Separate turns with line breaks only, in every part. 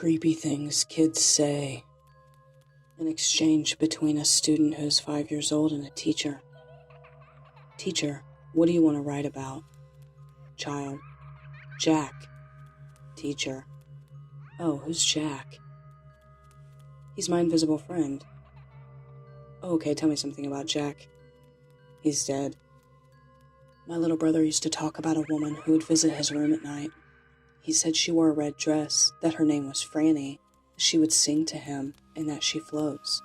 Creepy things kids say. An exchange between a student who is 5 years old and a teacher. Teacher, what do you want to write about? Child, Jack. Teacher, oh, who's Jack? He's my invisible friend. Oh, okay, tell me something about Jack. He's dead. My little brother used to talk about a woman who would visit his room at night. He said she wore a red dress, that her name was Franny, she would sing to him, and that she floats.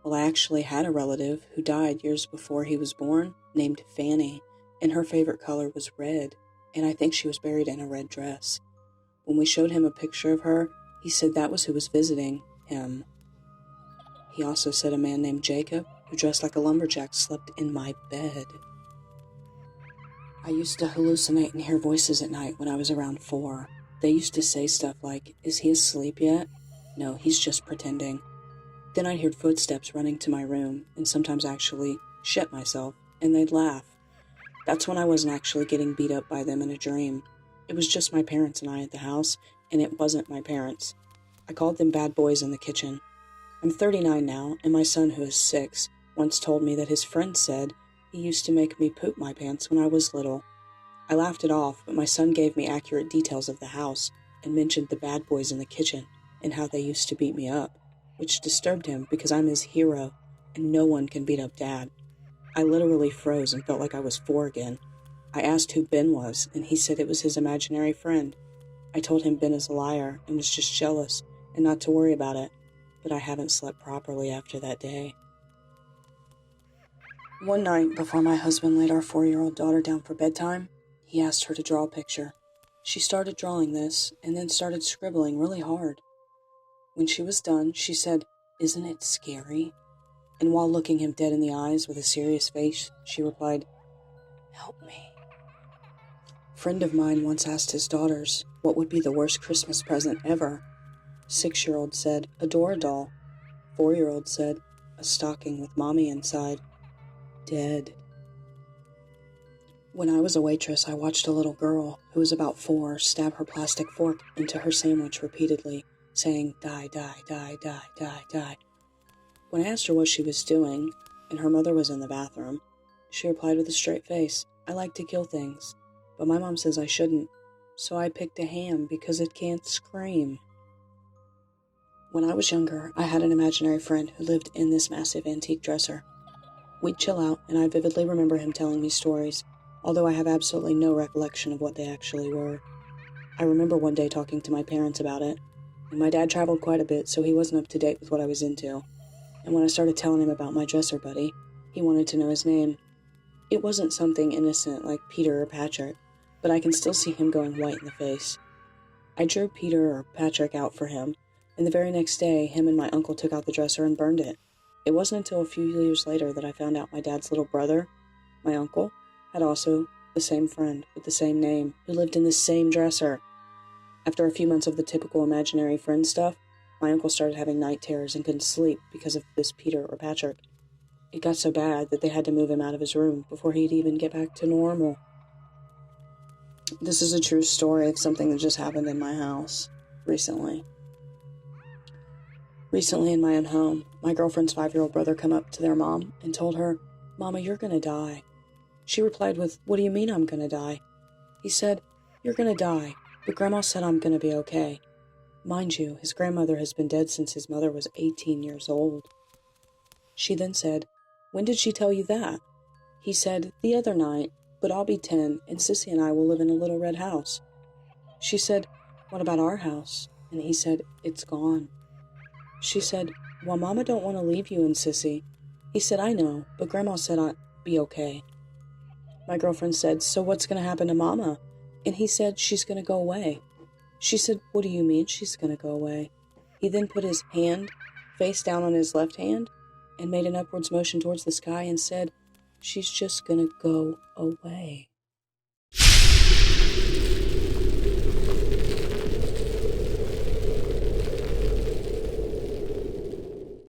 Well, I actually had a relative who died years before he was born, named Fanny, and her favorite color was red, and I think she was buried in a red dress. When we showed him a picture of her, he said that was who was visiting him. He also said a man named Jacob, who dressed like a lumberjack, slept in my bed. I used to hallucinate and hear voices at night when I was around 4. They used to say stuff like, "Is he asleep yet? No, he's just pretending." Then I'd hear footsteps running to my room, and sometimes actually shit myself, and they'd laugh. That's when I wasn't actually getting beat up by them in a dream. It was just my parents and I at the house, and it wasn't my parents. I called them bad boys in the kitchen. I'm 39 now, and my son, who is 6, once told me that his friend said he used to make me poop my pants when I was little. I laughed it off, but my son gave me accurate details of the house and mentioned the bad boys in the kitchen and how they used to beat me up, which disturbed him because I'm his hero and no one can beat up Dad. I literally froze and felt like I was 4 again. I asked who Ben was, and he said it was his imaginary friend. I told him Ben is a liar and was just jealous and not to worry about it, but I haven't slept properly after that day. One night, before my husband laid our 4-year-old daughter down for bedtime, he asked her to draw a picture. She started drawing this, and then started scribbling really hard. When she was done, she said, "Isn't it scary?" And while looking him dead in the eyes with a serious face, she replied, "Help me." A friend of mine once asked his daughters what would be the worst Christmas present ever. 6-year-old said, "A Dora doll." 4-year-old said, "A stocking with mommy inside." Dead. When I was a waitress, I watched a little girl, who was about 4, stab her plastic fork into her sandwich repeatedly, saying, "Die, die, die, die, die, die." When I asked her what she was doing, and her mother was in the bathroom, she replied with a straight face, "I like to kill things, but my mom says I shouldn't, so I picked a ham because it can't scream." When I was younger, I had an imaginary friend who lived in this massive antique dresser. We'd chill out, and I vividly remember him telling me stories, although I have absolutely no recollection of what they actually were. I remember one day talking to my parents about it, and my dad traveled quite a bit, so he wasn't up to date with what I was into. And when I started telling him about my dresser buddy, he wanted to know his name. It wasn't something innocent like Peter or Patrick, but I can still see him going white in the face. I drew Peter or Patrick out for him, and the very next day, him and my uncle took out the dresser and burned it. It wasn't until a few years later that I found out my dad's little brother, my uncle, had also the same friend with the same name who lived in the same dresser. After a few months of the typical imaginary friend stuff, my uncle started having night terrors and couldn't sleep because of this Peter or Patrick. It got so bad that they had to move him out of his room before he'd even get back to normal. This is a true story of something that just happened in my house recently. Recently in my own home, my girlfriend's 5-year-old brother came up to their mom and told her, "Mama, you're gonna die." She replied with, "What do you mean I'm gonna die?" He said, "You're gonna die, but Grandma said I'm gonna be okay." Mind you, his grandmother has been dead since his mother was 18 years old. She then said, "When did she tell you that?" He said, "The other night, but I'll be 10 and Sissy and I will live in a little red house." She said, "What about our house?" And he said, "It's gone." She said, "Well, Mama don't want to leave you and Sissy." He said, "I know, but Grandma said I'd be okay." My girlfriend said, "So what's going to happen to Mama?" And he said, "She's going to go away." She said, "What do you mean she's going to go away?" He then put his hand face down on his left hand and made an upwards motion towards the sky and said, "She's just going to go away."